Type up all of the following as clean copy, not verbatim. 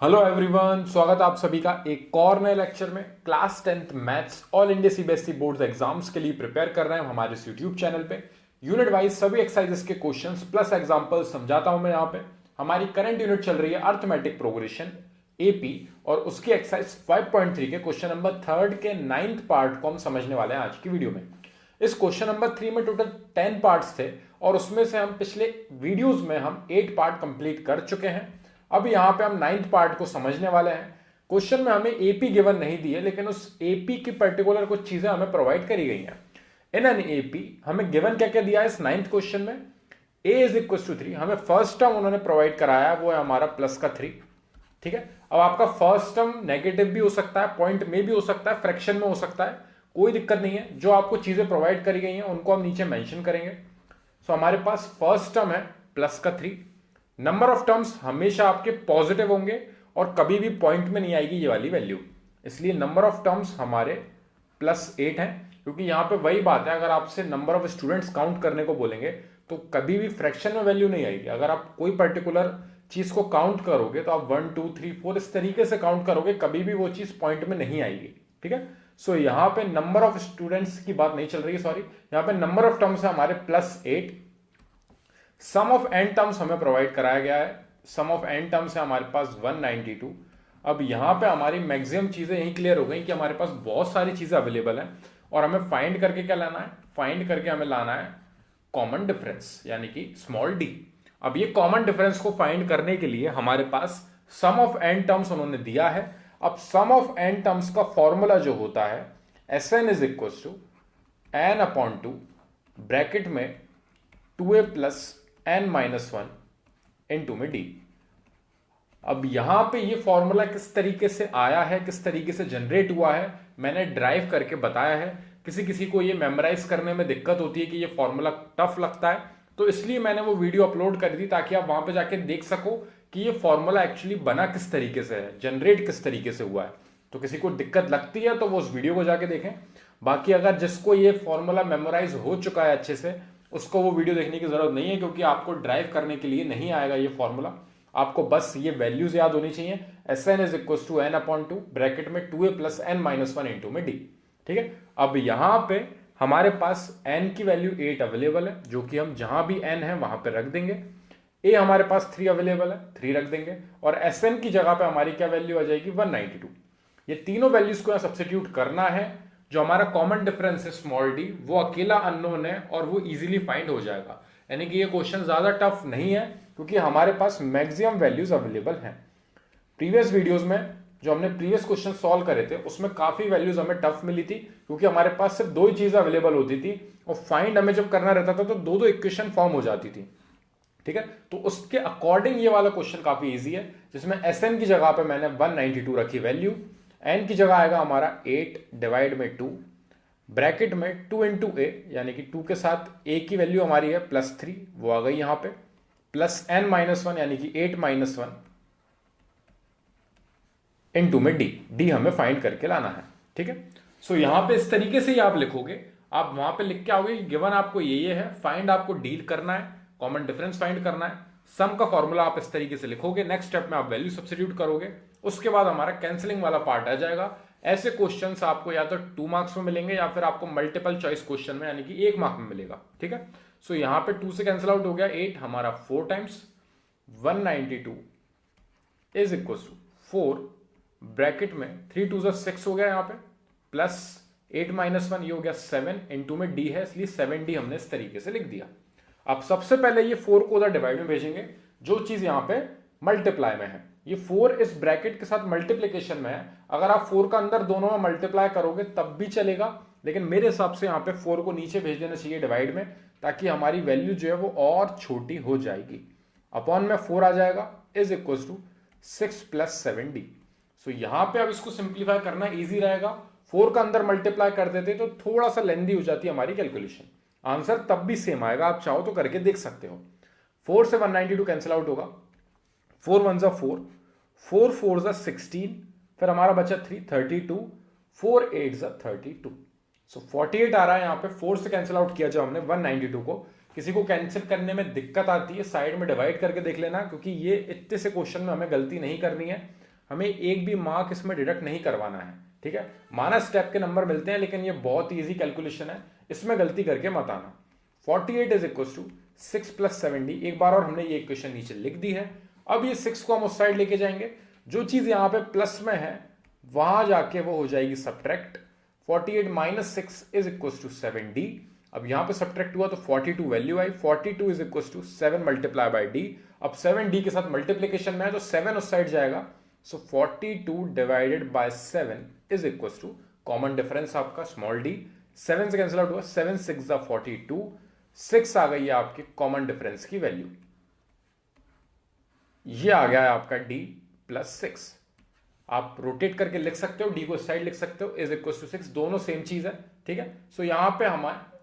Hello everyone, स्वागत है आप सभी का एक और नए लेक्चर में। Class 10th maths all India CBSE board exams के लिए प्रिपेयर कर रहे हैं हमारे इस यूट्यूब चैनल पे। यूनिट वाइज सभी एक्सरसाइजेस के क्वेश्चंस प्लस एग्जांपल्स समझाता हूं मैं यहाँ पे। हमारी करंट यूनिट चल रही है अर्थमेटिक प्रोग्रेशन एपी, और उसकी एक्सरसाइज 5.3 के क्वेश्चन नंबर 3 के 9th पार्ट को हम समझने वाले हैं आज की वीडियो में। इस क्वेश्चन नंबर 3 में टोटल 10 पार्ट्स थे और उसमें से हम पिछले वीडियोज में हम 8 पार्ट कंप्लीट कर चुके हैं। अब यहाँ पे हम 9th पार्ट को समझने वाले हैं। क्वेश्चन में हमें एपी गिवन नहीं दी है, लेकिन उस एपी की पर्टिकुलर कुछ चीजें हमें प्रोवाइड करी गई हैं। इन एन एपी हमें गिवन क्या क्या दिया है इस 9th क्वेश्चन में। a इज इक्वल टू 3, हमें फर्स्ट टर्म उन्होंने प्रोवाइड कराया है, वो है हमारा प्लस का 3। ठीक है, अब आपका फर्स्ट टर्म नेगेटिव भी हो सकता है, पॉइंट में भी हो सकता है, फ्रैक्शन में हो सकता है, कोई दिक्कत नहीं है। जो आपको चीजें प्रोवाइड करी गई हैं उनको हम नीचे मेंशन करेंगे। सो हमारे पास फर्स्ट टर्म है प्लस का 3। नंबर ऑफ टर्म्स हमेशा आपके पॉजिटिव होंगे और कभी भी पॉइंट में नहीं आएगी ये वाली वैल्यू, इसलिए नंबर ऑफ टर्म्स हमारे +8 है। क्योंकि यहां पे वही बात है, अगर आपसे नंबर ऑफ स्टूडेंट्स काउंट करने को बोलेंगे तो कभी भी फ्रैक्शन में वैल्यू नहीं आएगी। अगर आप कोई पर्टिकुलर चीज को काउंट करोगे तो आप 1 2 3 4 इस तरीके से काउंट करोगे, कभी भी वो चीज पॉइंट में नहीं आएगी। ठीक है, सो यहां पे नंबर ऑफ स्टूडेंट्स की बात नहीं चल रही है, सॉरी, यहां पे नंबर ऑफ टर्म्स है हमारे +8। सम ऑफ एन टर्म्स हमें प्रोवाइड कराया गया है। सम ऑफ एन टर्म्स है हमारे पास 192। अब यहां पे हमारी मैक्सिमम चीजें यही क्लियर हो गई कि हमारे पास बहुत सारी चीजें अवेलेबल हैं और हमें फाइंड करके क्या लाना है, फाइंड करके हमें लाना है कॉमन डिफरेंस, यानी कि स्मॉल डी। अब ये कॉमन डिफरेंस को फाइंड करने के लिए हमारे पास सम ऑफ एन टर्म्स उन्होंने दिया है। अब सम ऑफ एन टर्म्स का फॉर्मूला जो होता है Sn is equal to n/2 bracket में 2a प्लस n-1 इनटू में d। अब यहां पे ये फॉर्मूला किस तरीके से आया है, किस तरीके से जनरेट हुआ है, मैंने ड्राइव करके बताया है। किसी किसी को ये मेमोराइज करने में दिक्कत होती है कि ये फॉर्मूला टफ लगता है, तो इसलिए मैंने वो वीडियो अपलोड कर दी ताकि आप वहां पे जाके देख सको कि ये फॉर्मूला एक्चुअली बना किस तरीके से है, जनरेट किस तरीके से हुआ है। तो किसी को दिक्कत लगती है तो वो उस वीडियो को जाके देखें। बाकी अगर जिसको ये फॉर्मूला मेमोराइज हो चुका है अच्छे से, उसको वो वीडियो देखने की जरूरत नहीं है, क्योंकि आपको ड्राइव करने के लिए नहीं आएगा ये फॉर्मूला। आपको बस ये वैल्यूज याद होनी चाहिए। Sn is equal to n/2 bracket में 2a प्लस n-1 इनटू में d। ठीक है, अब यहां पे हमारे पास n की वैल्यू 8 अवेलेबल है, जो कि हम जहां भी n है वहां पे रख देंगे। a हमारे पास 3 अवेलेबल है, 3 रख देंगे, और Sn की जगह पे हमारी क्या वैल्यू आ जाएगी, 192। ये तीनों वैल्यूज को यहां सब्स्टिट्यूट करना है। जो हमारा कॉमन डिफरेंस है स्मॉल डी, वो अकेला अननोन है और वो इजीली फाइंड हो जाएगा। यानी कि ये क्वेश्चन ज्यादा टफ नहीं है, क्योंकि हमारे पास मैक्सिमम वैल्यूज अवेलेबल हैं। प्रीवियस वीडियोस में जो हमने प्रीवियस क्वेश्चन सॉल्व करे थे उसमें काफी वैल्यूज हमें टफ मिली थी, क्योंकि हमारे पास सिर्फ 2 ही चीजें अवेलेबल होती थी और फाइंड हमें जब करना रहता था तो 2 इक्वेशन फॉर्म हो जाती थी। ठीक है, तो उसके अकॉर्डिंग ये वाला क्वेश्चन काफी इजी है, जिसमें Sn की जगह पे मैंने 192 रखी वैल्यू। n की जगह आएगा हमारा 8 डिवाइड में 2 ब्रैकेट में 2 इंटू ए, यानी कि 2 के साथ a की वैल्यू हमारी है +3, वो आ गई यहां पे, प्लस n-1 यानी कि 8-1 इनटू में d हमें फाइंड करके लाना है। ठीक है, सो यहां पे इस तरीके से ही आप लिखोगे। आप वहां पे लिख के आओगे गिवन आपको ये है, फाइंड आपको डील करना है, कॉमन डिफरेंस फाइंड करना है, सम का फॉर्मूला आप इस तरीके से लिखोगे। नेक्स्ट स्टेप में आप वैल्यू सब्स्टिट्यूट करोगे, उसके बाद हमारा कैंसिलिंग वाला पार्ट आ जाएगा। ऐसे क्वेश्चंस आपको या तो 2 मार्क्स में मिलेंगे या फिर आपको मल्टीपल चॉइस क्वेश्चन में, यानी कि 1 मार्क में मिलेगा। ठीक है, सो यहां पे 2 से कैंसिल आउट हो गया, 8 हमारा 4 times 192 is equal to 4 bracket में 3 2 6 हो गया यहाँ पे, प्लस 8-1 ये हो गया 7 इनटू में d है, इसलिए 7d हमने इस तरीके से लिख दिया। अब सबसे पहले ये 4 को उधर डिवाइड में भेजेंगे, जो चीज यहां पे मल्टीप्लाई में है। ये 4 इस ब्रैकेट के साथ मल्टीप्लीकेशन में है। अगर आप 4 का अंदर दोनों में मल्टीप्लाई करोगे तब भी चलेगा, लेकिन मेरे हिसाब से यहां पे 4 को नीचे भेज देना चाहिए डिवाइड में, ताकि हमारी वैल्यू जो है वो और छोटी हो जाएगी। अपॉन में 4 आ जाएगा is equal to 6 plus 7d। So यहां पे अब इसको सिंप्लीफाई करना इजी रहेगा। 4 का अंदर मल्टीप्लाई कर देते तो थोड़ा सा लेंदी हो जाती है हमारी कैलकुलेशन, आंसर तब भी सेम आएगा। आप चाहो तो करके देख सकते हो। 4 से 192 कैंसिल आउट होगा, 4 1 4, 4 4 16, फिर हमारा बचा 3 32, 4 8 32। सो 48 आ रहा है यहाँ पे। 4 से कैंसिल आउट किया जब हमने 192 को। किसी को कैंसिल करने में दिक्कत आती है साइड में डिवाइड करके देख लेना, क्योंकि ये इतने से क्वेश्चन में हमें गलती नहीं करनी है। हमें एक भी मार्क इसमें डिडक्ट नहीं करवाना है, ठीक है। माना स्टेप के नंबर मिलते हैं, लेकिन ये बहुत ईजी कैलकुलेशन है, इसमें गलती करके मत आना। 48 इज इक्वल टू 6 प्लस 70। एक बार और हमने ये इक्वेशन नीचे लिख दी है। अब ये 6 को हम उस साइड लेके जाएंगे, जो चीज यहां पे प्लस में है वहां जाके वो हो जाएगी subtract. 48 minus 6 is equal to 7d। अब यहां पे सब्ट्रैक्ट हुआ तो 42 वैल्यू आई। 42 is equal to 7 multiply by d. अब 7d के साथ मल्टीप्लीकेशन में है तो 7 उस साइड जाएगा। So 42 divided by 7 is equal to, common difference आपका स्मॉल d, 7 से कैंसिल आउट हुआ, 7 6 42, 6 आ गई है आपकी कॉमन डिफरेंस की वैल्यू। ये आ गया है आपका d प्लस 6। आप रोटेट करके लिख सकते हो, डी को साइड लिख सकते हो, इज इक्वल टू 6, दोनों सेम चीज है, ठीक है। सो यहां पे हमारे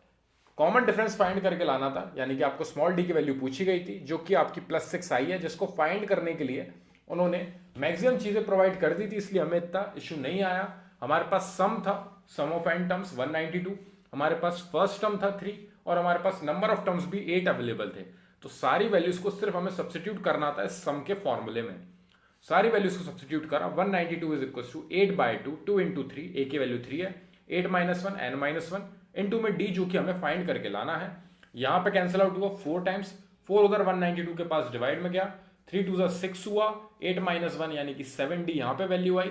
कॉमन डिफरेंस फाइंड करके लाना था, यानी कि आपको स्मॉल डी की वैल्यू पूछी गई थी जो कि आपकी प्लस 6 आई है, जिसको फाइंड करने के लिए उन्होंने मैक्सिमम चीजें प्रोवाइड कर दी थी, इसलिए हमें इतना इश्यू नहीं आया। हमारे पास सम था, सम ऑफ एन टर्म्स 192, हमारे पास फर्स्ट टर्म था 3, और हमारे पास नंबर ऑफ टर्म्स भी 8 अवेलेबल थे। तो सारी वैल्यूज को सिर्फ हमें सब्सटीट्यूट करना था इस सम के फॉर्मूले में। सारी वैल्यूज को सब्सटीट्यूट करा। 192 is equal to 8 by 2, 2 into 3, a की वैल्यू 3 है, 8 माइनस 1 एन माइनस 1 इंटू में डी जो कि हमें फाइंड करके लाना है। यहां पे कैंसिल आउट हुआ 4 टाइम्स, 4 उधर 192 के पास डिवाइड में गया, 3 2 6 हुआ, 8 माइनस 1 यानी कि 7d यहां पे वैल्यू आई।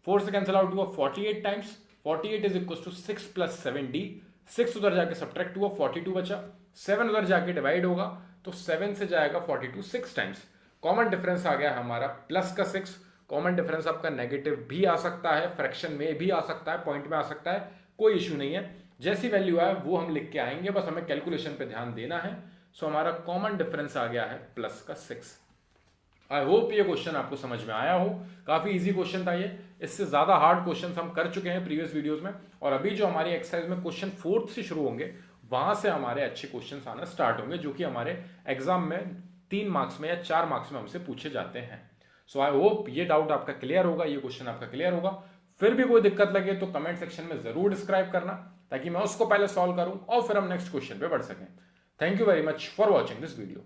4 से कैंसिल आउट हुआ 48 times, 48 is equal to 6 plus 7d, 6 उधर जाके सब्ट्रैक्ट हुआ, 42 बचा, 7 उधर जाके डिवाइड होगा तो 7 से जाएगा 42 6 टाइम्स। कॉमन डिफरेंस आ गया हमारा प्लस का 6। कॉमन डिफरेंस आपका नेगेटिव भी आ सकता है, फ्रैक्शन में भी आ सकता है, पॉइंट में आ सकता है, कोई इश्यू नहीं है। जैसी वैल्यू आए वो हम लिख के आएंगे, बस हमें कैलकुलेशन पे ध्यान देना है। सो हमारा कॉमन डिफरेंस आ गया है प्लस का 6। आई होप ये क्वेश्चन आपको समझ में आया हो। काफी इजी क्वेश्चन था ये, इससे ज्यादा हार्ड क्वेश्चन हम कर चुके हैं प्रीवियस वीडियोस में, और अभी जो हमारी एक्सरसाइज में क्वेश्चन 4th से शुरू होंगे वहां से हमारे अच्छे क्वेश्चन आना स्टार्ट होंगे, जो कि हमारे एग्जाम में 3 मार्क्स में या 4 मार्क्स में हमसे पूछे जाते हैं। सो आई होप ये डाउट आपका क्लियर होगा, ये क्वेश्चन आपका क्लियर होगा। फिर भी कोई दिक्कत लगे तो कमेंट सेक्शन में जरूर डिस्क्राइब करना, ताकि मैं उसको पहले सॉल्व करूं और फिर हम नेक्स्ट क्वेश्चन पे बढ़ सकें। Thank you very much for watching this video.